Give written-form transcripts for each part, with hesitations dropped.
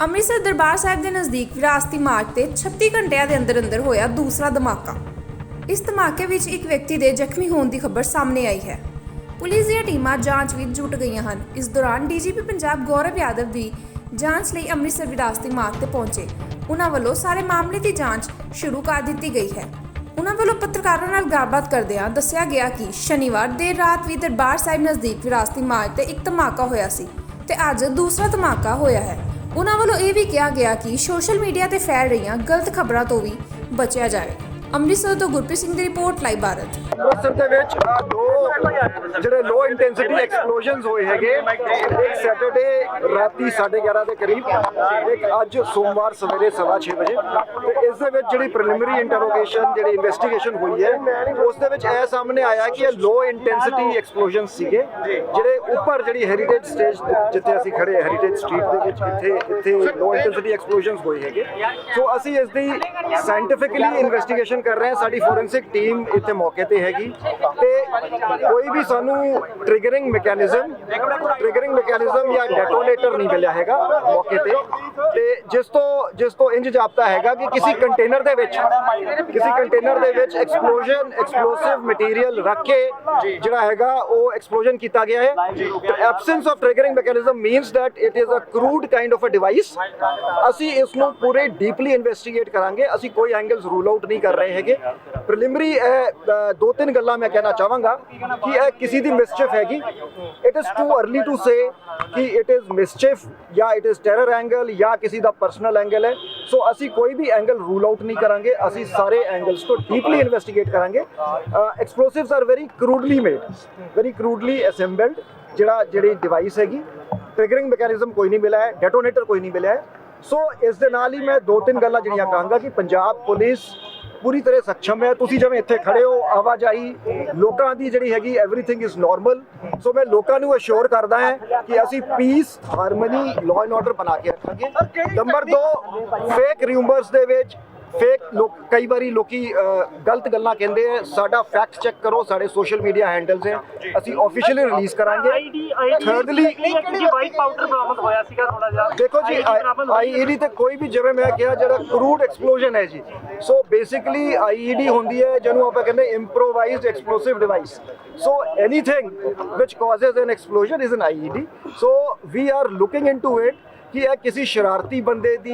ਅੰਮ੍ਰਿਤਸਰ ਦਰਬਾਰ ਸਾਹਿਬ ਦੇ ਨਜ਼ਦੀਕ ਵਿਰਾਸਤੀ ਮਾਰਗ ਤੇ 36 ਘੰਟਿਆਂ ਦੇ ਅੰਦਰ ਹੋਇਆ ਦੂਸਰਾ ਧਮਾਕਾ। ਇਸ ਧਮਾਕੇ ਵਿੱਚ ਇੱਕ ਵਿਅਕਤੀ ਦੇ ਜ਼ਖਮੀ ਹੋਣ ਦੀ ਖਬਰ ਸਾਹਮਣੇ ਆਈ ਹੈ। ਪੁਲਿਸ ਦੀਆਂ ਟੀਮਾਂ ਜਾਂਚ ਵਿੱਚ ਜੁਟ ਗਈਆਂ ਹਨ। ਇਸ ਦੌਰਾਨ ਡੀਜੀਪੀ ਪੰਜਾਬ ਗੌਰਵ ਯਾਦਵ ਵੀ ਜਾਂਚ ਲਈ ਅੰਮ੍ਰਿਤਸਰ ਵਿਰਾਸਤੀ ਮਾਰਗ ਤੇ ਪਹੁੰਚੇ। ਉਨ੍ਹਾਂ ਵੱਲੋਂ ਸਾਰੇ ਮਾਮਲੇ ਦੀ ਜਾਂਚ ਸ਼ੁਰੂ ਕਰ ਦਿੱਤੀ ਗਈ ਹੈ। ਉਨ੍ਹਾਂ ਵੱਲੋਂ ਪੱਤਰਕਾਰਾਂ ਨਾਲ ਗੱਲਬਾਤ ਕਰਦਿਆਂ ਦੱਸਿਆ ਗਿਆ ਕਿ ਸ਼ਨੀਵਾਰ ਦੇਰ ਰਾਤ ਵੀ ਦਰਬਾਰ ਸਾਹਿਬ ਨਜ਼ਦੀਕ ਵਿਰਾਸਤੀ ਮਾਰਗ ਤੇ ਇੱਕ ਧਮਾਕਾ ਹੋਇਆ ਸੀ ਤੇ ਅੱਜ ਦੂਸਰਾ ਧਮਾਕਾ ਹੋਇਆ ਹੈ। ਉਨ੍ਹਾਂ ਵੱਲੋਂ ਇਹ ਵੀ ਕਿਹਾ ਗਿਆ ਕਿ ਸੋਸ਼ਲ ਮੀਡੀਆ ਤੇ ਫੈਲ ਰਹੀਆਂ ਗਲਤ ਖਬਰਾਂ ਤੋਂ ਵੀ ਬਚਿਆ ਜਾਵੇ। ਅੰਮ੍ਰਿਤਸਰ ਤੋਂ ਗੁਰਪ੍ਰੀਤ ਸਿੰਘ ਦੀ ਰਿਪੋਰਟ ਲਾਈਵ ਭਾਰਤ। ਅੰਮ੍ਰਿਤਸਰ ਦੇ ਵਿੱਚ ਦੋ ਜਿਹੜੇ ਲੋ ਇੰਟੈਂਸਿਟੀ ਐਕਸਪਲੋਜ਼ਨਸ ਹੋਏ ਹੈਗੇ, ਇੱਕ ਸੈਟਰਡੇ ਰਾਤੀ 11:30 ਦੇ ਕਰੀਬ, ਇੱਕ ਅੱਜ ਸੋਮਵਾਰ ਸਵੇਰੇ 6:15 ਵਜੇ। ਤੇ ਇਸ ਦੇ ਵਿੱਚ ਜਿਹੜੀ ਪ੍ਰੀਲਿਮਿਨਰੀ ਇੰਟਰੋਗੇਸ਼ਨ ਜਿਹੜੀ ਇਨਵੈਸਟੀਗੇਸ਼ਨ ਹੋਈ ਹੈ ਉਸ ਦੇ ਵਿੱਚ ਇਹ ਸਾਹਮਣੇ ਆਇਆ ਕਿ ਇਹ ਲੋ ਇੰਟੈਂਸਿਟੀ ਐਕਸਪਲੋਜ਼ਨਸ ਸੀਗੇ ਜਿਹੜੇ ਉੱਪਰ ਜਿਹੜੀ ਹੈਰੀਟੇਜ ਸਟੇਜ ਜਿੱਥੇ ਅਸੀਂ ਖੜੇ ਹੈਰੀਟੇਜ ਸਟਰੀਟ ਦੇ ਵਿੱਚ ਇੱਥੇ ਲੋ ਇੰਟੈਂਸਿਟੀ ਐਕਸਪਲੋਜ਼ਨਸ ਹੋਏ ਹੈਗੇ। ਸੋ ਅਸੀਂ ਇਸ ਦੀ ਸਾਇੰਟੀਫਿਕਲੀ ਇਨਵੈਸਟੀਗੇਸ਼ਨ ਕਰ ਰਹੇ ਹਾਂ। ਸਾਡੀ ਫੋਰੈਂਸਿਕ ਟੀਮ ਇੱਥੇ ਮੌਕੇ ਤੇ ਹੈਗੀ ਤੇ ਕੋਈ ਵੀ ਸਾਨੂੰ ਟ੍ਰਿਗਰਿੰਗ ਮੈਕੈਨਿਜ਼ਮ ਜਾਂ ਡੈਟੋਨੇਟਰ ਨਹੀਂ ਮਿਲਿਆ ਹੈਗਾ ਮੌਕੇ ਤੇ ਜਿਸ ਤੋਂ ਇੰਜ ਜਾਪਦਾ ਹੈਗਾ ਕਿ ਕਿਸੇ ਕੰਟੇਨਰ ਦੇ ਵਿੱਚ ਐਕਸਪਲੋਸਿਵ ਮਟੀਰੀਅਲ ਰੱਖ ਕੇ ਜਿਹੜਾ ਹੈਗਾ ਉਹ ਐਕਸਪਲੋਜ਼ਨ ਕੀਤਾ ਗਿਆ ਹੈ। Absence of triggering mechanism means that it is a crude kind of a device. ਅਸੀਂ ਇਸ ਨੂੰ ਪੂਰੇ ਡੀਪਲੀ ਇਨਵੈਸਟੀਗੇਟ ਕਰਾਂਗੇ। ਅਸੀਂ ਕੋਈ ਐਂਗਲਸ ਰੂਲ ਆਊਟ ਨਹੀਂ ਕਰ ਰਹੇ ਹੈਗੇ। ਪ੍ਰੀਲਿਮਿਨਰੀ ਦੋ ਤਿੰਨ ਗੱਲਾਂ ਮੈਂ ਕਹਿਣਾ ਚਾਹਾਂਗਾ ਕਿ ਇਹ ਕਿਸੇ ਦੀ ਮਿਸਚਿਫ ਹੈਗੀ। It is too early to say ਕਿ ਇਟ ਇਜ਼ ਮਿਸਚਿਫ ਜਾਂ ਇਟ ਇਜ਼ ਟੈਰਰ ਐਂਗਲ ਜਾਂ ਕਿਸੇ ਦਾ ਪਰਸਨਲ ਐਂਗਲ ਹੈ। ਸੋ ਅਸੀਂ ਕੋਈ ਵੀ ਐਂਗਲ ਰੂਲ ਆਊਟ ਨਹੀਂ ਕਰਾਂਗੇ। ਅਸੀਂ ਸਾਰੇ ਐਂਗਲਸ ਤੋਂ ਡੀਪਲੀ ਇਨਵੈਸਟੀਗੇਟ ਕਰਾਂਗੇ। ਐਕਸਪਲੋਸਿਵਸ ਆਰ ਵੈਰੀ ਕਰੂਡਲੀ ਅਸੈਂਬਲਡ। ਜਿਹੜੀ ਡਿਵਾਈਸ ਹੈਗੀ, ਟ੍ਰਿਗਰਿੰਗ ਮੈਕੈਨਿਜ਼ਮ ਕੋਈ ਨਹੀਂ ਮਿਲਿਆ ਹੈ, ਡੈਟੋਨੇਟਰ ਕੋਈ ਨਹੀਂ ਮਿਲਿਆ ਹੈ। ਸੋ ਇਸ ਦੇ ਨਾਲ ਹੀ ਮੈਂ ਦੋ ਤਿੰਨ ਗੱਲਾਂ ਜਿਹੜੀਆਂ ਕਹਾਂਗਾ ਕਿ ਪੰਜਾਬ ਪੁਲਿਸ ਪੂਰੀ ਤਰ੍ਹਾਂ ਸક્ષਮ ਹੈ। ਤੁਸੀਂ ਜਿਵੇਂ ਇੱਥੇ ਖੜੇ ਹੋ, ਆਵਾਜਾਈ ਲੋਕਾਂ ਦੀ ਜਿਹੜੀ ਹੈਗੀ ਐਵਰੀਥਿੰਗ ਇਜ਼ ਨਾਰਮਲ। ਸੋ ਮੈਂ ਲੋਕਾਂ ਨੂੰ ਅਸ਼ੋਰ ਕਰਦਾ ਹਾਂ ਕਿ ਅਸੀਂ piece, harmony, law and order ਬਣਾ ਕੇ ਰੱਖਾਂਗੇ। ਨੰਬਰ 2, ਫੇਕ ਰਿਊਮਰਸ ਦੇ ਵਿੱਚ ਕਈ ਵਾਰੀ ਲੋਕੀ ਗਲਤ ਗੱਲਾਂ ਕਹਿੰਦੇ ਆ। ਸਾਡਾ ਫੈਕਟ ਚੈੱਕ ਕਰੋ, ਸਾਡੇ ਸੋਸ਼ਲ ਮੀਡੀਆ ਹੈਂਡਲਸ ਹੈ, ਅਸੀਂ ਆਫੀਸ਼ੀਅਲੀ ਰਿਲੀਜ਼ ਕਰਾਂਗੇ। ਥਰਡਲੀ ਵਾਈਟ ਪਾਊਡਰ ਬਰਾਮਦ ਹੋਇਆ ਸੀਗਾ ਥੋੜਾ ਜਿਹਾ। ਦੇਖੋ ਜੀ, ਆਈਈਡੀ ਤੇ ਕੋਈ ਵੀ ਜਿਵੇਂ ਮੈਂ ਕਿਹਾ ਜਿਹੜਾ ਕਰੂਡ ਐਕਸਪਲੋਜ਼ਨ ਹੈ ਜੀ। ਸੋ ਬੇਸਿਕਲੀ ਆਈਈਡੀ ਹੁੰਦੀ ਹੈ ਜਿਹਨੂੰ ਆਪਾਂ ਕਹਿੰਦੇ improvised explosive device. So anything which causes an explosion is an IED. So we are looking into it ਕਿ ਇਹ ਕਿਸੇ ਸ਼ਰਾਰਤੀ ਬੰਦੇ ਦੀ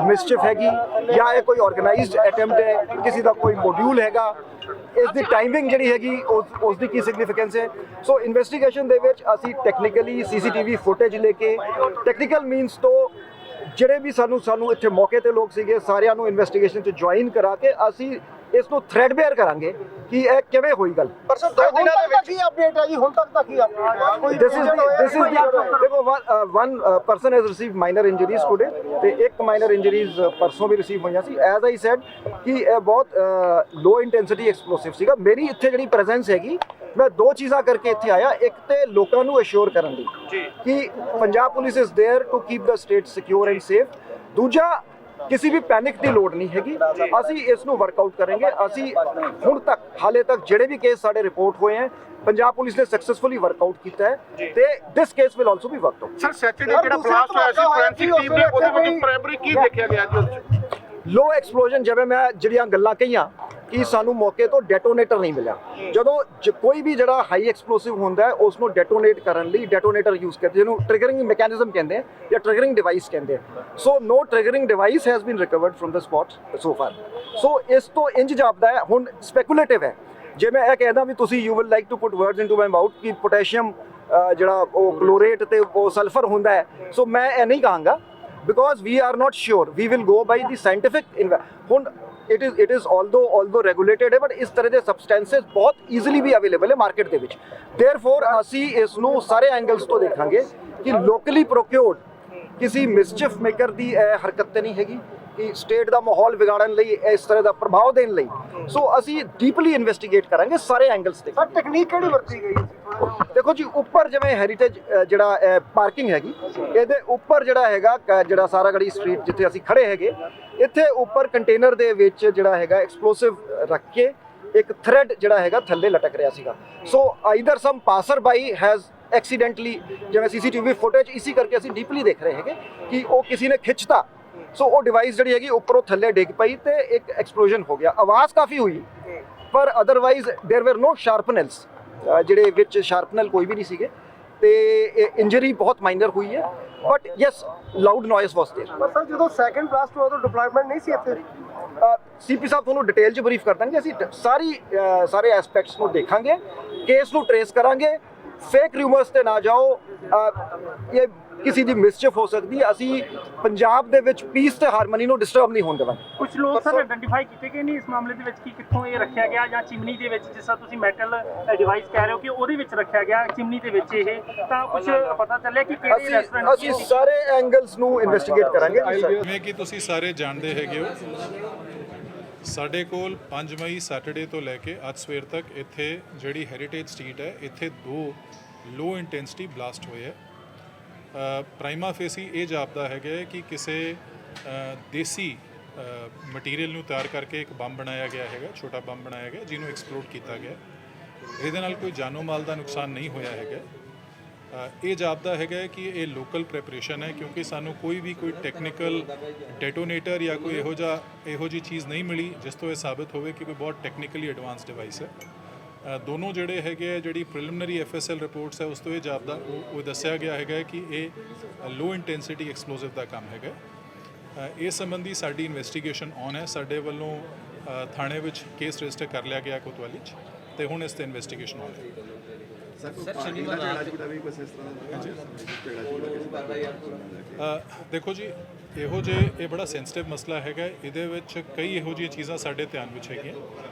ਮਿਸਚਿਫ ਹੈਗੀ ਜਾਂ ਇਹ ਕੋਈ ਆਰਗੇਨਾਈਜ਼ਡ ਅਟੈਂਪਟ ਹੈ, ਕਿਸੇ ਦਾ ਕੋਈ ਮੋਡਿਊਲ ਹੈਗਾ। ਇਸ ਦੀ ਟਾਈਮਿੰਗ ਜਿਹੜੀ ਹੈਗੀ ਉਸ ਦੀ ਕੀ ਸਿਗਨੀਫੀਕੈਂਸ ਹੈ। ਸੋ ਇਨਵੈਸਟੀਗੇਸ਼ਨ ਦੇ ਵਿੱਚ ਅਸੀਂ ਟੈਕਨੀਕਲੀ ਸੀਸੀਟੀਵੀ ਫੁਟੇਜ ਲੈ ਕੇ ਟੈਕਨੀਕਲ ਮੀਨਸ ਤੋਂ ਜਿਹੜੇ ਵੀ ਸਾਨੂੰ ਇੱਥੇ ਮੌਕੇ ਤੇ ਲੋਕ ਸੀਗੇ ਸਾਰਿਆਂ ਨੂੰ ਇਨਵੈਸਟੀਗੇਸ਼ਨ 'ਚ ਜੁਆਇਨ ਕਰਾ ਕੇ ਅਸੀਂ ਇਸ ਨੂੰ ਥ੍ਰੈਡਬੇਅਰ ਕਰਾਂਗੇ ਕਿ ਇਹ ਕਿਵੇਂ ਹੋਈ ਗੱਲ। ਪਰ ਸਰ 2 ਦਿਨਾਂ ਦੇ ਵਿੱਚ ਕੀ ਅਪਡੇਟ ਹੈ ਜੀ? ਹੁਣ ਤੱਕ ਦਾ ਕੀ ਅਪਡੇਟ? ਦਿਸ ਇਜ਼ ਦੇਖੋ, one person has received minor injuries today ਤੇ ਇੱਕ ਮਾਈਨਰ ਇੰਜਰੀਜ਼ ਪਰਸੋਂ ਵੀ ਰਿਸੀਵ ਹੋਈਆਂ ਸੀ। ਐਜ਼ ਆਈ ਸੈਡ ਕਿ ਇਹ ਬਹੁਤ ਲੋ ਇੰਟੈਂਸਿਟੀ ਐਕਸਪਲੋਸਿਵ ਸੀਗਾ। ਮੇਰੀ ਇੱਥੇ ਜਿਹੜੀ ਪ੍ਰੈਜ਼ੈਂਸ ਹੈਗੀ, ਮੈਂ ਦੋ ਚੀਜ਼ਾਂ ਕਰਕੇ ਇੱਥੇ ਆਇਆ। ਇੱਕ ਤੇ ਲੋਕਾਂ ਨੂੰ ਅਸ਼ੋਰ ਕਰਨ ਲਈ ਕਿ Punjab police is there to keep the state secure and safe. ਦੂਜਾ, ਕਿਸੇ ਵੀ ਪੈਨਿਕ ਦੀ ਲੋੜ ਨਹੀਂ ਹੈਗੀ। ਅਸੀਂ ਇਸ ਨੂੰ ਵਰਕਆਊਟ ਕਰਾਂਗੇ। ਅਸੀਂ ਹੁਣ ਤੱਕ ਹਾਲੇ ਤੱਕ ਜਿਹੜੇ ਵੀ ਕੇਸ ਸਾਡੇ ਰਿਪੋਰਟ ਹੋਏ ਹੈ, ਪੰਜਾਬ ਪੁਲਿਸ ਨੇ ਸਕਸੈਸਫੁਲੀ ਵਰਕਆਊਟ ਕੀਤਾ ਹੈ ਤੇ this case will also B worked out. Sir Saturday ਜਿਹੜਾ ਬਲਾਸਟ ਹੋਇਆ ਸੀ ਫੋਰੈਂਸਿਕ ਟੀਮ ਨੇ ਉਹਦੇ ਵਿੱਚ ਪ੍ਰਾਇਮਰੀ ਕੀ ਦੇਖਿਆ ਗਿਆ ਜੀ ਉਹਦੇ ਵਿੱਚ? ਲੋ ਐਕਸਪਲੋਜ਼ਨ, ਜਿਵੇਂ ਮੈਂ ਜਿਹੜੀਆਂ ਗੱਲਾਂ ਕਹੀਆਂ ਕਿ ਸਾਨੂੰ ਮੌਕੇ ਤੋਂ ਡੈਟੋਨੇਟਰ ਨਹੀਂ ਮਿਲਿਆ। ਜਦੋਂ ਕੋਈ ਵੀ ਜਿਹੜਾ ਹਾਈ ਐਕਸਪਲੋਸਿਵ ਹੁੰਦਾ ਹੈ ਉਸ ਨੂੰ ਡੈਟੋਨੇਟ ਕਰਨ ਲਈ ਡੈਟੋਨੇਟਰ ਯੂਜ਼ ਕਰਦੇ, ਜਿਹਨੂੰ ਟ੍ਰਿਗਰਿੰਗ ਮੈਕੈਨਿਜ਼ਮ ਕਹਿੰਦੇ ਆ ਜਾਂ ਟ੍ਰਿਗਰਿੰਗ ਡਿਵਾਈਸ ਕਹਿੰਦੇ ਆ। So no triggering device has been recovered from the spot so far. So ਇਸ ਤੋਂ ਇੰਜ ਜਾਪਦਾ ਹੈ, ਹੁਣ ਸਪੈਕੂਲੇਟਿਵ ਹੈ। ਜੇ ਮੈਂ ਇਹ ਕਹਿੰਦਾ ਵੀ ਤੁਸੀਂ you will like to put words into my mouth ਕਿ ਪੋਟੈਸ਼ੀਅਮ ਜਿਹੜਾ ਉਹ ਕਲੋਰੇਟ ਤੇ ਉਹ ਸਲਫਰ ਹੁੰਦਾ ਹੈ, ਸੋ ਮੈਂ ਇਹ ਨਹੀਂ ਕਹਾਂਗਾ because we are not sure. We will go by the scientific ਹੁਣ it is although regulated ਹੈ, but ਇਸ ਤਰ੍ਹਾਂ ਦੇ ਸਬਸਟੈਂਸਸ ਬਹੁਤ ਈਜ਼ੀਲੀ ਵੀ ਅਵੇਲੇਬਲ ਹੈ ਮਾਰਕੀਟ ਦੇ ਵਿੱਚ। ਦੇਅਰਫੋਰ ਅਸੀਂ ਇਸ ਨੂੰ ਸਾਰੇ ਐਂਗਲਸ ਤੋਂ ਦੇਖਾਂਗੇ ਕਿ ਲੋਕਲੀ ਪ੍ਰੋਕਿਊਰਡ ਕਿਸੇ ਮਿਸਚਿਫ ਮੇਕਰ ਦੀ ਹਰਕਤ ਤੇ ਨਹੀਂ ਹੈਗੀ ਕਿ ਸਟੇਟ ਦਾ ਮਾਹੌਲ ਵਿਗਾੜਨ ਲਈ, ਇਸ ਤਰ੍ਹਾਂ ਦਾ ਪ੍ਰਭਾਵ ਦੇਣ ਲਈ। ਸੋ ਅਸੀਂ ਡੀਪਲੀ ਇਨਵੈਸਟੀਗੇਟ ਕਰਾਂਗੇ ਸਾਰੇ ਐਂਗਲਸ ਤੇ। ਸਰ ਟੈਕਨੀਕ ਕਿਹੜੀ ਵਰਤੀ ਗਈ? ਦੇਖੋ ਜੀ, ਉੱਪਰ ਜਿਵੇਂ ਹੈਰੀਟੇਜ ਜਿਹੜਾ ਪਾਰਕਿੰਗ ਹੈਗੀ, ਇਹਦੇ ਉੱਪਰ ਜਿਹੜਾ ਹੈਗਾ ਜਿਹੜਾ ਸਾਰਾਗੜੀ ਸਟਰੀਟ ਜਿੱਥੇ ਅਸੀਂ ਖੜੇ ਹੈਗੇ, ਇੱਥੇ ਉੱਪਰ ਕੰਟੇਨਰ ਦੇ ਵਿੱਚ ਜਿਹੜਾ ਹੈਗਾ ਐਕਸਪਲੋਸਿਵ ਰੱਖ ਕੇ ਇੱਕ ਥ੍ਰੈਡ ਜਿਹੜਾ ਹੈਗਾ ਥੱਲੇ ਲਟਕ ਰਿਹਾ ਸੀਗਾ। So either some passer by has accidentally, ਜਿਵੇਂ ਸੀਸੀਟੀਵੀ ਫੁਟੇਜ ਇਸੀ ਕਰਕੇ ਅਸੀਂ ਡੀਪਲੀ ਦੇਖ ਰਹੇ ਹੈਗੇ ਕਿ ਉਹ ਕਿਸੇ ਨੇ ਖਿੱਚਤਾ, ਸੋ ਉਹ ਡਿਵਾਈਸ ਜਿਹੜੀ ਹੈਗੀ ਉੱਪਰੋਂ ਥੱਲੇ ਡਿੱਗ ਪਈ ਤੇ ਇੱਕ ਐਕਸਪਲੋਜਨ ਹੋ ਗਿਆ। ਆਵਾਜ਼ ਕਾਫੀ ਹੋਈ ਪਰ ਅਦਰਵਾਈਜ਼ देयर वर नो ਸ਼ਾਰਪਨਲਸ, ਜਿਹੜੇ ਵਿੱਚ ਸ਼ਾਰਪਨਲ ਕੋਈ ਵੀ ਨਹੀਂ ਸੀਗੇ ਤੇ ਇੰਜਰੀ ਬਹੁਤ ਮਾਈਨਰ ਹੋਈ ਹੈ, but yes loud noise was there. ਪਰ ਸਰ ਜਦੋਂ ਸੈਕੰਡ ਬਲਾਸਟ ਹੋਇਆ ਤਾਂ ਡਿਪਲੋਇਮੈਂਟ ਨਹੀਂ ਸੀ ਇੱਥੇ? ਸੀਪੀ ਸਾਹਿਬ ਤੁਹਾਨੂੰ ਡਿਟੇਲ 'ਚ ਬਰੀਫ ਕਰ ਦਾਂਗੇ। ਅਸੀਂ ਸਾਰੇ ਐਸਪੈਕਟਸ ਨੂੰ ਦੇਖਾਂਗੇ, ਕੇਸ ਨੂੰ ਟਰੇਸ ਕਰਾਂਗੇ, ਫੇਕ ਰਿਊਮਰਸ ਤੇ ਨਾ ਜਾਓ, ਇਹ ਕਿਸੇ ਦੀ ਮਿਸਚੀਫ ਹੋ ਸਕਦੀ ਹੈ। ਅਸੀਂ ਪੰਜਾਬ ਦੇ ਵਿੱਚ ਪੀਸ ਤੇ ਹਾਰਮਨੀ ਨੂੰ ਡਿਸਟਰਬ ਨਹੀਂ ਹੋਣ ਦੇਵਾਂਗੇ। ਕੁਝ ਲੋਕ ਸਰ ਆਇਡੈਂਟੀਫਾਈ ਕੀਤੇ ਗਏ ਨਹੀਂ ਇਸ ਮਾਮਲੇ ਦੇ ਵਿੱਚ ਕਿ ਕਿੱਥੋਂ ਇਹ ਰੱਖਿਆ ਗਿਆ, ਜਾਂ ਚਿਮਨੀ ਦੇ ਵਿੱਚ, ਜਿਸ ਤਰ੍ਹਾਂ ਤੁਸੀਂ ਮੈਟਲ ਡਿਵਾਈਸ ਕਹਿ ਰਹੇ ਹੋ ਕਿ ਉਹਦੇ ਵਿੱਚ ਰੱਖਿਆ ਗਿਆ, ਚਿਮਨੀ ਦੇ ਵਿੱਚ ਇਹ, ਤਾਂ ਕੁਝ ਪਤਾ ਚੱਲਿਆ ਕਿ ਕਿਹੜੇ ਰੈਸਟੋਰੈਂਟ? ਅਸੀਂ ਸਾਰੇ ਐਂਗਲਸ ਨੂੰ ਇਨਵੈਸਟੀਗੇਟ ਕਰਾਂਗੇ ਜੀ ਸਰ। ਜਿਵੇਂ ਕਿ ਤੁਸੀਂ ਸਾਰੇ ਜਾਣਦੇ ਹੈਗੇ ਹੋ, ਸਾਡੇ ਕੋਲ 5 ਮਈ ਸੈਟਰਡੇ ਤੋਂ ਲੈ ਕੇ ਅੱਜ ਸਵੇਰ ਤੱਕ ਇੱਥੇ ਜਿਹੜੀ ਹੈਰੀਟੇਜ ਸਟਰੀਟ ਹੈ, ਇੱਥੇ 2 ਲੋ ਇੰਟੈਂਸਿਟੀ ਬਲਾਸਟ ਹੋਏ ਹੈ। ਪ੍ਰਾਈਮਾ ਫੇਸੀ ਇਹ ਜਾਪਦਾ ਹੈਗਾ ਕਿ ਕਿਸੇ ਦੇਸੀ ਮਟੀਰੀਅਲ ਨੂੰ ਤਿਆਰ ਕਰਕੇ ਇੱਕ ਬੰਬ ਬਣਾਇਆ ਗਿਆ ਹੈਗਾ, ਛੋਟਾ ਬੰਬ ਬਣਾਇਆ ਗਿਆ ਜਿਹਨੂੰ ਐਕਸਪਲੋਡ ਕੀਤਾ ਗਿਆ। ਇਹਦੇ ਨਾਲ ਕੋਈ ਜਾਨੋ ਮਾਲ ਦਾ ਨੁਕਸਾਨ ਨਹੀਂ ਹੋਇਆ ਹੈਗਾ। ਇਹ ਜਾਪਦਾ ਹੈਗਾ ਕਿ ਇਹ ਲੋਕਲ ਪ੍ਰੈਪਰੇਸ਼ਨ ਹੈ, ਕਿਉਂਕਿ ਸਾਨੂੰ ਕੋਈ ਟੈਕਨੀਕਲ ਡੈਟੋਨੇਟਰ ਜਾਂ ਕੋਈ ਇਹੋ ਜਿਹੀ ਚੀਜ਼ ਨਹੀਂ ਮਿਲੀ ਜਿਸ ਤੋਂ ਇਹ ਸਾਬਿਤ ਹੋਵੇ ਕਿ ਕੋਈ ਬਹੁਤ ਟੈਕਨੀਕਲੀ ਐਡਵਾਂਸ ਡਿਵਾਈਸ ਹੈ। ਦੋਨੋਂ ਜਿਹੜੇ ਹੈਗੇ ਜਿਹੜੀ ਪ੍ਰੀਲਿਮਿਨਰੀ FSL ਰਿਪੋਰਟਸ ਹੈ ਉਸ ਤੋਂ ਇਹ ਜਾਪਦਾ ਉਹ ਦੱਸਿਆ ਗਿਆ ਹੈਗਾ ਕਿ ਇਹ ਲੋ ਇੰਟੈਂਸਿਟੀ ਐਕਸਪਲੋਸਿਵ ਦਾ ਕੰਮ ਹੈਗਾ। ਇਸ ਸੰਬੰਧੀ ਸਾਡੀ ਇਨਵੈਸਟੀਗੇਸ਼ਨ ਔਨ ਹੈ। ਸਾਡੇ ਵੱਲੋਂ ਥਾਣੇ ਵਿੱਚ ਕੇਸ ਰਜਿਸਟਰ ਕਰ ਲਿਆ ਗਿਆ ਕੋਤਵਾਲੀ 'ਚ ਤੇ ਹੁਣ ਇਸ ਤੇ ਇਨਵੈਸਟੀਗੇਸ਼ਨ ਔਨ ਹੈ। ਦੇਖੋ ਜੀ, ਇਹ ਬੜਾ ਸੈਂਸਿਟਿਵ ਮਸਲਾ ਹੈਗਾ। ਇਹਦੇ ਵਿੱਚ ਕਈ ਇਹੋ ਜਿਹੀਆਂ ਚੀਜ਼ਾਂ ਸਾਡੇ ਧਿਆਨ ਵਿੱਚ ਹੈਗੀਆਂ।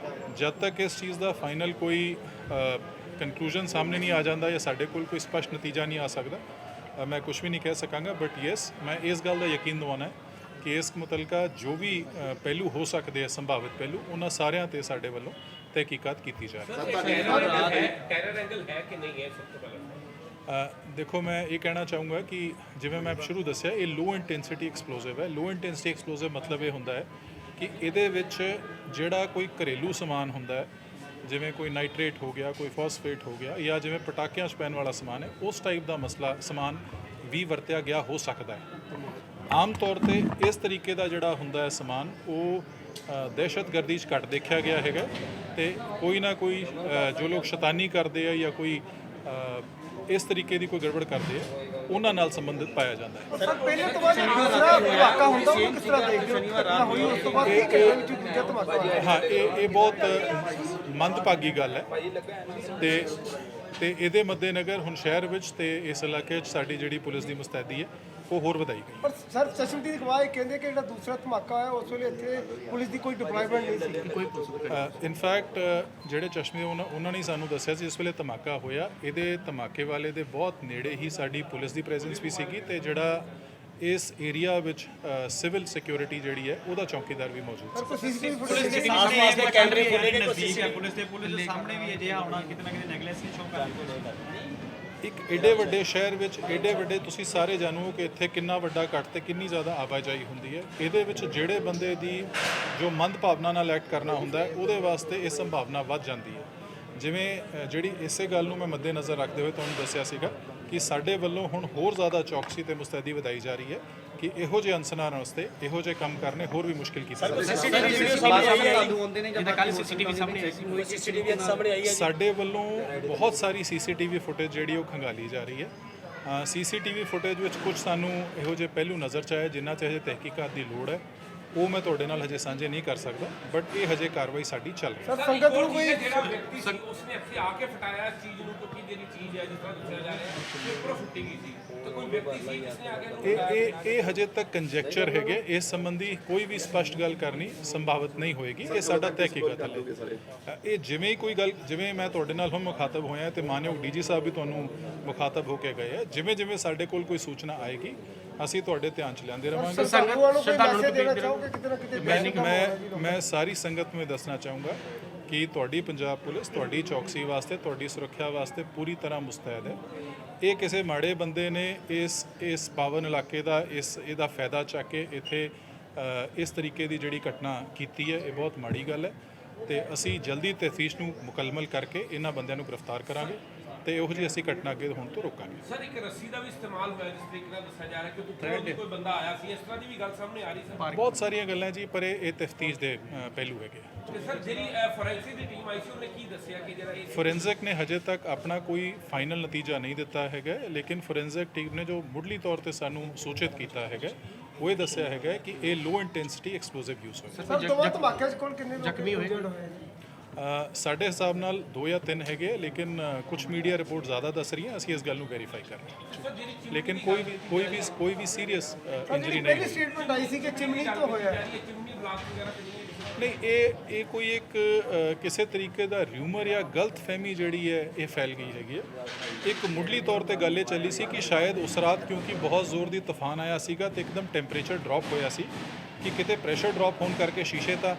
ਜਦ ਤੱਕ ਇਸ ਚੀਜ਼ ਦਾ ਫਾਈਨਲ ਕੋਈ ਕਨਕਲੂਜਨ ਸਾਹਮਣੇ ਨਹੀਂ ਆ ਜਾਂਦਾ ਜਾਂ ਸਾਡੇ ਕੋਲ ਕੋਈ ਸਪਸ਼ਟ ਨਤੀਜਾ ਨਹੀਂ ਆ ਸਕਦਾ, ਮੈਂ ਕੁਝ ਵੀ ਨਹੀਂ ਕਹਿ ਸਕਾਂਗਾ। ਬਟ ਯੈਸ, ਮੈਂ ਇਸ ਗੱਲ ਦਾ ਯਕੀਨ ਦਿਵਾਉਣਾ ਹੈ ਕਿ ਇਸ ਮੁਤਲਕਾ ਜੋ ਵੀ ਪਹਿਲੂ ਹੋ ਸਕਦੇ ਆ, ਸੰਭਾਵਿਤ ਪਹਿਲੂ, ਉਹਨਾਂ ਸਾਰਿਆਂ ਤੇ ਸਾਡੇ ਵੱਲੋਂ ਤਹਿਕੀਕਾਤ ਕੀਤੀ ਜਾ ਰਹੀ ਹੈ। ਟੈਰਰ ਐਂਗਲ ਹੈ ਕਿ ਨਹੀਂ ਹੈ? ਸਭ ਤੋਂ ਪਹਿਲਾਂ ਦੇਖੋ, ਮੈਂ ਇਹ ਕਹਿਣਾ ਚਾਹੂੰਗਾ ਕਿ ਜਿਵੇਂ ਮੈਂ ਸ਼ੁਰੂ ਦੱਸਿਆ, ਇਹ ਲੋ ਇੰਟੈਂਸਿਟੀ ਐਕਸਪਲੋਸਿਵ ਹੈ। ਲੋ ਇੰਟੈਂਸਿਟੀ ਐਕਸਪਲੋਸਿਵ ਮਤਲਬ ਇਹ ਹੁੰਦਾ ਹੈ ਕਿ ਇਹਦੇ ਵਿੱਚ ਜਿਹੜਾ ਕੋਈ ਘਰੇਲੂ ਸਮਾਨ ਹੁੰਦਾ ਹੈ, ਜਿਵੇਂ ਕੋਈ ਨਾਈਟ੍ਰੇਟ ਹੋ ਗਿਆ, ਕੋਈ ਫਾਸਫੇਟ ਹੋ ਗਿਆ, ਜਾਂ ਜਿਵੇਂ ਪਟਾਕਿਆਂ 'ਚ ਪੈਣ ਵਾਲਾ ਸਮਾਨ ਹੈ, ਉਸ ਟਾਈਪ ਦਾ ਸਮਾਨ ਵੀ ਵਰਤਿਆ ਗਿਆ ਹੋ ਸਕਦਾ ਹੈ। ਆਮ ਤੌਰ ਤੇ ਇਸ ਤਰੀਕੇ ਦਾ ਜਿਹੜਾ ਹੁੰਦਾ ਹੈ ਸਮਾਨ, ਉਹ ਦਹਿਸ਼ਤਗਰਦੀ 'ਚ ਘੱਟ ਦੇਖਿਆ ਗਿਆ ਹੈਗਾ ਤੇ ਕੋਈ ਨਾ ਕੋਈ ਜੋ ਲੋਕ ਸ਼ੈਤਾਨੀ ਕਰਦੇ ਆ ਜਾਂ ਕੋਈ ਇਸ ਤਰੀਕੇ ਦੀ ਕੋਈ ਗੜਬੜ ਕਰਦੇ ਆ, ਉਹਨਾਂ ਨਾਲ ਸੰਬੰਧਿਤ ਪਾਇਆ ਜਾਂਦਾ ਹੈ। ਸਰ ਪਹਿਲੇ ਤੋਂ ਬਾਅਦ ਦੂਸਰਾ ਧਮਾਕਾ ਹੁੰਦਾ, ਉਹ ਕਿਸ ਤਰ੍ਹਾਂ ਦੇਖਦੇ ਹੋ? ਘਟਨਾ ਹੋਈ ਉਸ ਤੋਂ ਬਾਅਦ ਇੱਕ ਵਿੱਚ ਦੂਜਾ ਧਮਾਕਾ ਹੋਇਆ। ਹਾਂ, ਇਹ ਬਹੁਤ ਮੰਦਭਾਗੀ ਗੱਲ ਹੈ ਤੇ ਇਹਦੇ ਮੱਦੇਨਜ਼ਰ ਹੁਣ ਸ਼ਹਿਰ ਵਿੱਚ ਤੇ ਇਸ ਇਲਾਕੇ 'ਚ ਸਾਡੀ ਜਿਹੜੀ ਪੁਲਿਸ ਦੀ ਮੁਸਤੈਦੀ ਹੈ ਉਹ ਹੋਰ ਵਧਾਈ ਗਈ। ਪਰ ਸਰ ਚਸ਼ਮਦੀਦ ਦੀ ਗਵਾਹ ਕਹਿੰਦੇ ਕਿ ਜਿਹੜਾ ਦੂਸਰਾ ਧਮਾਕਾ ਹੋਇਆ ਉਸ ਵੇਲੇ ਇੱਥੇ ਪੁਲਿਸ ਦੀ ਕੋਈ ਡਿਪਲੋਇਮੈਂਟ ਨਹੀਂ ਸੀ। ਇਨਫੈਕਟ ਜਿਹੜੇ ਚਸ਼ਮੇ ਉਹਨਾਂ ਨੇ ਸਾਨੂੰ ਦੱਸਿਆ ਸੀ ਇਸ ਵੇਲੇ ਧਮਾਕਾ ਹੋਇਆ, ਇਹਦੇ ਧਮਾਕੇ ਵਾਲੇ ਦੇ ਬਹੁਤ ਨੇੜੇ ਹੀ ਸਾਡੀ ਪੁਲਿਸ ਦੀ ਪ੍ਰੈਜ਼ੈਂਸ ਵੀ ਸੀਗੀ ਤੇ ਜਿਹੜਾ ਇਸ ਏਰੀਆ ਵਿੱਚ ਸਿਵਲ ਸਿਕਿਉਰਿਟੀ ਜਿਹੜੀ ਹੈ ਉਹਦਾ ਚੌਕੀਦਾਰ ਵੀ ਮੌਜੂਦ ਸੀ। ਕੋਈ ਸੀਸੀਟੀਵੀ ਫੁਟੇਜ ਪੁਲਿਸ ਦੇ ਸਾਹਮਣੇ ਵੀ ਅਜਿਹਾ ਹੋਣਾ ਕਿਤੇ ਨਾ ਕਿਤੇ ਨੈਗਲੈਂਸ ਸ਼ੋ ਕਰ ਰਹੀ। ਇੱਕ ਏਡੇ ਵੱਡੇ ਸ਼ਹਿਰ ਵਿੱਚ ਏਡੇ ਵੱਡੇ, ਤੁਸੀਂ ਸਾਰੇ ਜਾਣੋ ਕਿ ਇੱਥੇ ਕਿੰਨਾ ਵੱਡਾ ਕੱਟ ਤੇ ਕਿੰਨੀ ਜ਼ਿਆਦਾ ਆਵਾਜਾਈ ਹੁੰਦੀ ਹੈ। ਇਹਦੇ ਵਿੱਚ ਜਿਹੜੇ ਬੰਦੇ ਦੀ ਜੋ ਮੰਦ ਭਾਵਨਾ ਨਾਲ ਐਕਟ ਕਰਨਾ ਹੁੰਦਾ ਹੈ, ਉਹਦੇ ਵਾਸਤੇ ਇਹ ਸੰਭਾਵਨਾ ਵੱਧ ਜਾਂਦੀ ਹੈ। ਜਿਵੇਂ ਜਿਹੜੀ ਇਸੇ ਗੱਲ ਨੂੰ ਮੈਂ ਮੱਦੇਨਜ਼ਰ ਰੱਖਦੇ ਹੋਏ ਤੁਹਾਨੂੰ ਦੱਸਿਆ ਸੀਗਾ ਕਿ ਸਾਡੇ ਵੱਲੋਂ ਹੁਣ ਹੋਰ ਜ਼ਿਆਦਾ ਚੌਕਸੀ ਤੇ ਮੁਸਤੈਦੀ ਵਧਾਈ ਜਾ ਰਹੀ ਹੈ ਕਿ ਇਹੋ ਜਿਹੇ ਅਨਸਰਾਂ ਵਾਸਤੇ ਇਹੋ ਜਿਹੇ ਕੰਮ ਕਰਨੇ ਹੋਰ ਵੀ ਮੁਸ਼ਕਿਲ ਕੀਤੇ ਜਾ ਸਾਡੇ ਵੱਲੋਂ ਬਹੁਤ ਸਾਰੀ CCTV ਫੁਟੇਜ ਜਿਹੜੀ ਉਹ ਖੰਗਾਲੀ ਜਾ ਰਹੀ ਹੈ। CCTV ਫੁਟੇਜ ਵਿੱਚ ਕੁਝ ਸਾਨੂੰ ਇਹੋ ਜਿਹੇ ਪਹਿਲੂ ਨਜ਼ਰ 'ਚ ਆਏ ਜਿਨ੍ਹਾਂ 'ਚ ਹਜੇ ਤਹਿਕੀਕਾਤ ਦੀ ਲੋੜ ਹੈ, ਉਹ ਮੈਂ ਤੁਹਾਡੇ ਨਾਲ ਹਜੇ ਸਾਂਝੇ ਨਹੀਂ ਕਰ ਸਕਦਾ, ਬਟ ਇਹ ਹਜੇ ਕਾਰਵਾਈ ਸਾਡੀ ਚੱਲ ਰਹੀ ਹੈ। ਸਰ ਸੰਗਤ ਨੂੰ ਕੋਈ ਜਿਹੜਾ ਵਿਅਕਤੀ ਸੀ ਉਸਨੇ ਇੱਥੇ ਆ ਕੇ ਫਟਾਇਆ ਚੀਜ਼ ਨੂੰ, ਕਿਉਂਕਿ ਜਿਹੜੀ ਚੀਜ਼ ਹੈ ਜਿਸ ਤਰ੍ਹਾਂ ਦੱਸਿਆ ਜਾ ਰਿਹਾ ਹੈ ਉੱਪਰੋਂ ਫੁੱਟੀ ਗਈ ਸੀ, ਤੇ ਕੋਈ ਵਿਅਕਤੀ ਸੀ ਜਿਸਨੇ ਆ ਕੇ ਇਹ ਹਜੇ ਤੱਕ ਕੰਜੈਕਚਰ ਹੈਗੇ। ਇਸ ਸੰਬੰਧੀ ਕੋਈ ਵੀ ਸਪਸ਼ਟ ਗੱਲ ਕਰਨੀ ਸੰਭਾਵਿਤ ਨਹੀਂ ਹੋਏਗੀ। ਇਹ ਸਾਡਾ ਤਹਿਕੀਕਾਤ ਹੈ। ਇਹ ਜਿਵੇਂ ਹੀ ਕੋਈ ਗੱਲ, ਜਿਵੇਂ ਮੈਂ ਤੁਹਾਡੇ ਨਾਲ ਹੁਣ ਮੁਖਾਤਬ ਹੋਇਆ ਤੇ ਮਾਨਯੋਗ DG ਸਾਹਿਬ ਵੀ ਤੁਹਾਨੂੰ ਮੁਖਾਤਬ ਹੋ ਕੇ ਗਏ ਆ, ਜਿਵੇਂ ਸਾਡੇ ਕੋਲ ਕੋਈ ਸੂਚਨਾ ਆਏਗੀ ਅਸੀਂ ਤੁਹਾਡੇ ਧਿਆਨ 'ਚ ਲਿਆਂਦੇ ਰਵਾਂਗੇ। ਮੈਂ ਸਾਰੀ ਸੰਗਤ ਨੂੰ ਦੱਸਣਾ ਚਾਹੂੰਗਾ ਕਿ ਤੁਹਾਡੀ ਪੰਜਾਬ ਪੁਲਿਸ ਤੁਹਾਡੀ ਚੌਕਸੀ ਵਾਸਤੇ, ਤੁਹਾਡੀ ਸੁਰੱਖਿਆ ਵਾਸਤੇ ਪੂਰੀ ਤਰ੍ਹਾਂ ਮੁਸਤੈਦ ਹੈ। ਇਹ ਕਿਸੇ ਮਾੜੇ ਬੰਦੇ ਨੇ ਇਸ ਪਾਵਨ ਇਲਾਕੇ ਦਾ ਇਹਦਾ ਫਾਇਦਾ ਚੱਕ ਕੇ ਇੱਥੇ ਇਸ ਤਰੀਕੇ ਦੀ ਜਿਹੜੀ ਘਟਨਾ ਕੀਤੀ ਹੈ, ਇਹ ਬਹੁਤ ਮਾੜੀ ਗੱਲ ਹੈ ਤੇ ਅਸੀਂ ਜਲਦੀ ਤਫਤੀਸ਼ ਨੂੰ ਮੁਕੰਮਲ ਕਰਕੇ ਇਹਨਾਂ ਬੰਦਿਆਂ ਨੂੰ ਗ੍ਰਿਫਤਾਰ ਕਰਾਂਗੇ ਤੇ ਇਹੋ ਜਿਹੀ ਅਸੀਂ ਘਟਨਾ ਅੱਗੇ ਹੋਣ ਤੋਂ ਰੋਕਾਂਗੇ। ਸਰ ਇੱਕ ਰੱਸੀ ਦਾ ਵੀ ਇਸਤੇਮਾਲ ਹੋਇਆ ਜਿਸ ਤਰੀਕੇ ਨਾਲ ਦੱਸਿਆ ਜਾ ਰਿਹਾ ਕਿ ਉੱਪਰੋਂ ਦੀ ਕੋਈ ਬੰਦਾ ਆਇਆ ਸੀ, ਇਸ ਤਰ੍ਹਾਂ ਦੀ ਵੀ ਗੱਲ ਸਾਹਮਣੇ ਆ ਰਹੀ ਸਰ। ਬਹੁਤ ਸਾਰੀਆਂ ਗੱਲਾਂ ਜੀ, ਪਰ ਇਹ ਤਫਤੀਸ਼ ਦੇ ਪਹਿਲੂ ਹੈਗੇ ਆ। ਤੇ ਸਰ ਜਿਹੜੀ ਫੋਰੈਂਸਿਕ ਦੀ ਟੀਮ ਆਈ ਸੀ ਉਹਨੇ ਕੀ ਦੱਸਿਆ ਕਿ ਜਿਹੜਾ ਇਹ ਫੋਰੈਂਸਿਕ ਨੇ ਹਜੇ ਤੱਕ ਆਪਣਾ ਕੋਈ ਫਾਈਨਲ ਨਤੀਜਾ ਨਹੀਂ ਦਿੱਤਾ ਹੈਗਾ, ਲੇਕਿਨ ਫੋਰੈਂਸਿਕ ਟੀਮ ਨੇ ਜੋ ਮੁੱਢਲੀ ਤੌਰ ਤੇ ਸਾਨੂੰ ਸੂਚਿਤ ਕੀਤਾ ਹੈਗਾ ਉਹ ਇਹ ਦੱਸਿਆ ਹੈਗਾ ਕਿ ਇਹ ਲੋ ਇੰਟੈਂਸਿਟੀ ਐਕਸਪਲੋਸਿਵ ਯੂਜ਼ ਹੋਇਆ। ਸਰ ਦੋਵਾਂ ਧਮਾਕਿਆਂ 'ਚ ਕੋਲ ਕਿੰਨੇ ਜ਼ਖਮੀ ਹੋਏ ਸਾਡੇ ਹਿਸਾਬ ਨਾਲ 2 ਜਾਂ 3 ਹੈਗੇ, ਲੇਕਿਨ ਕੁਝ ਮੀਡੀਆ ਰਿਪੋਰਟ ਜ਼ਿਆਦਾ ਦੱਸ ਰਹੀਆਂ, ਅਸੀਂ ਇਸ ਗੱਲ ਨੂੰ ਵੈਰੀਫਾਈ ਕਰ ਰਹੇ ਹਾਂ। ਲੇਕਿਨ ਕੋਈ ਵੀ ਸੀਰੀਅਸ ਇੰਜਰੀ ਨਹੀਂ ਪਹਿਲੀ ਸਟੇਟਮੈਂਟ ਆਈ ਸੀ ਕਿ ਚਿਮਨੀ ਤੋਂ ਹੋਇਆ ਹੈ। ਚਿਮਨੀ ਬਲਾਸਟ ਵਗੈਰਾ ਤੇ ਨਹੀਂ, ਇਹ ਕੋਈ ਇੱਕ ਕਿਸੇ ਤਰੀਕੇ ਦਾ ਰਿਊਮਰ ਜਾਂ ਗਲਤ ਫਹਿਮੀ ਜਿਹੜੀ ਹੈ ਇਹ ਫੈਲ ਗਈ ਹੈਗੀ ਹੈ। ਇੱਕ ਮੁੱਢਲੀ ਤੌਰ ਤੇ ਗੱਲ ਇਹ ਚੱਲੀ ਸੀ ਕਿ ਸ਼ਾਇਦ ਉਸ ਰਾਤ ਕਿਉਂਕਿ ਬਹੁਤ ਜ਼ੋਰ ਦੀ ਤੂਫਾਨ ਆਇਆ ਸੀਗਾ ਤੇ ਇੱਕਦਮ ਟੈਂਪਰੇਚਰ ਡ੍ਰੌਪ ਹੋਇਆ ਸੀ ਕਿ ਕਿਤੇ ਪ੍ਰੈਸ਼ਰ ਡ੍ਰੌਪ ਹੋਣ ਕਰਕੇ ਸ਼ੀਸ਼ੇ ਤਾਂ,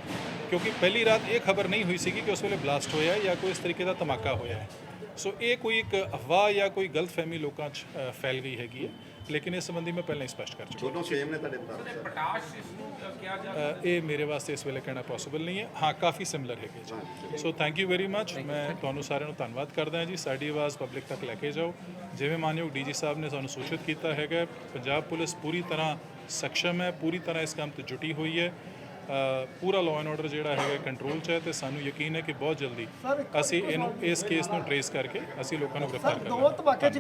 ਕਿਉਂਕਿ ਪਹਿਲੀ ਰਾਤ ਇਹ ਖਬਰ ਨਹੀਂ ਹੋਈ ਸੀਗੀ ਕਿ ਉਸ ਵੇਲੇ ਬਲਾਸਟ ਹੋਇਆ ਹੈ ਜਾਂ ਕੋਈ ਇਸ ਤਰੀਕੇ ਦਾ ਧਮਾਕਾ ਹੋਇਆ ਹੈ। ਸੋ ਇਹ ਕੋਈ ਇੱਕ ਅਫਵਾਹ ਜਾਂ ਕੋਈ ਗਲਤ ਫਹਿਮੀ ਲੋਕਾਂ 'ਚ ਫੈਲ ਗਈ ਹੈਗੀ ਹੈ, ਲੇਕਿਨ ਇਸ ਸੰਬੰਧੀ ਮੈਂ ਪਹਿਲਾਂ ਹੀ ਸਪਸ਼ਟ ਕਰ ਚੁੱਕਾ। ਦੋਨੋਂ ਸੇਮ ਨੇ ਤੁਹਾਡੇ ਮੁਤਾਬਕ? ਪਟਾਸ਼ ਇਸ ਨੂੰ ਕਿਹਾ ਜਾ ਇਹ ਮੇਰੇ ਵਾਸਤੇ ਇਸ ਵੇਲੇ ਕਹਿਣਾ ਪੋਸੀਬਲ ਨਹੀਂ ਹੈ। ਹਾਂ, ਕਾਫੀ ਸਿਮਿਲਰ ਹੈਗੇ ਜੀ। So thank you very much. ਮੈਂ ਤੁਹਾਨੂੰ ਸਾਰਿਆਂ ਨੂੰ ਧੰਨਵਾਦ ਕਰਦਾ ਹਾਂ ਜੀ। ਸਾਡੀ ਆਵਾਜ਼ ਪਬਲਿਕ ਤੱਕ ਲੈ ਕੇ ਜਾਓ। ਜਿਵੇਂ ਮਾਨਯੋਗ ਡੀਜੀ ਸਾਹਿਬ ਨੇ ਸਾਨੂੰ ਸੂਚਿਤ ਕੀਤਾ ਹੈਗਾ, ਪੰਜਾਬ ਪੁਲਿਸ ਪੂਰੀ ਤਰ੍ਹਾਂ ਸક્ષਮ ਹੈ, ਪੂਰੀ ਤਰ੍ਹਾਂ ਇਸ ਕੰਮ ਤੇ ਜੁਟੀ ਹੋਈ ਹੈ। ਪੂਰਾ ਲਾਅ ਐਂਡ ਆਰਡਰ ਜਿਹੜਾ ਹੈਗਾ ਕੰਟਰੋਲ 'ਚ ਹੈ ਤੇ ਸਾਨੂੰ ਯਕੀਨ ਹੈ ਕਿ ਬਹੁਤ ਜਲਦੀ ਅਸੀਂ ਇਸ ਕੇਸ ਨੂੰ ਟਰੇਸ ਕਰਕੇ ਅਸੀਂ ਲੋਕਾਂ ਨੂੰ ਗ੍ਰਿਫਤਾਰ ਕਰਾਂਗੇ। ਦੋਵਾਂ ਧਮਾਕਿਆਂ 'ਚ